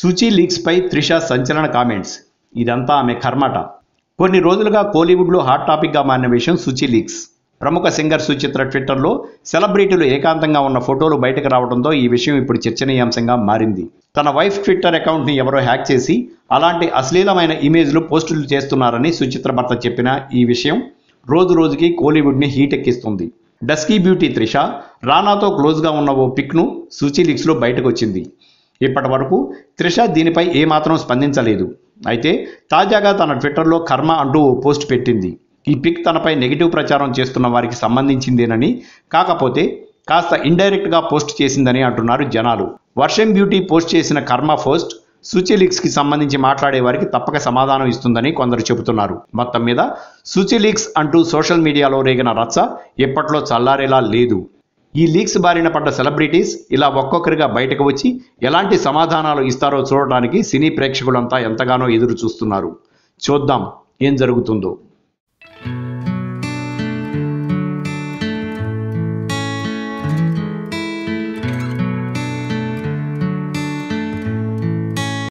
Suchi leaks పై త్రిష సంచలన comments. ఇదంతా ఆమె కర్మట. కొన్ని రోజులుగా కోలీవుడ్లో హాట్ టాపిక్గా మారిన విషయం సుచి లీక్స్. ప్రముఖ సింగర్ సుచిత్ర ట్విట్టర్లో సెలబ్రిటీలు ఏకాంతంగా ఉన్న ఫోటోలు బయటకు రావడంతో ఈ విషయం ఇప్పుడు చర్చనీయాంశంగా మారింది. తన వైఫ్ ట్విట్టర్ అకౌంట్ని ఎవరో హ్యాక్ చేసి అలాంటి అశ్లీలమైన ఇమేజ్లు పోస్టులు చేస్తున్నారని సుచిత్ర భర్త చెప్పిన ఈ విషయం రోజు రోజుకి కోలీవుడ్ని హీట్ ఎక్కిస్తుంది. డస్కీ బ్యూటీ త్రిష రానాతో క్లోజ్గా ఉన్న ఓ పిక్ను సుచి లీక్స్లో బయటకు వచ్చింది. ఇప్పటి వరకు త్రిష దీనిపై ఏమాత్రం స్పందించలేదు. అయితే తాజాగా తన ట్విట్టర్లో కర్మ అంటూ ఓ పోస్ట్ పెట్టింది. ఈ పిక్ తనపై నెగిటివ్ ప్రచారం చేస్తున్న వారికి సంబంధించిందేనని, కాకపోతే కాస్త ఇండైరెక్ట్గా పోస్ట్ చేసిందని అంటున్నారు జనాలు. వర్షం బ్యూటీ పోస్ట్ చేసిన కర్మ పోస్ట్ సుచి లీక్స్కి సంబంధించి మాట్లాడే వారికి తప్పక సమాధానం ఇస్తుందని కొందరు చెబుతున్నారు. మొత్తం మీద సుచి లీక్స్ అంటూ సోషల్ మీడియాలో రేగిన రచ్చ ఎప్పట్లో చల్లారేలా లేదు. ఈ లీక్స్ బారిన పడ్డ సెలబ్రిటీస్ ఇలా ఒక్కొక్కరిగా బయటకు వచ్చి ఎలాంటి సమాధానాలు ఇస్తారో చూడడానికి సినీ ప్రేక్షకులంతా ఎంతగానో ఎదురు చూస్తున్నారు. చూద్దాం ఏం జరుగుతుందో.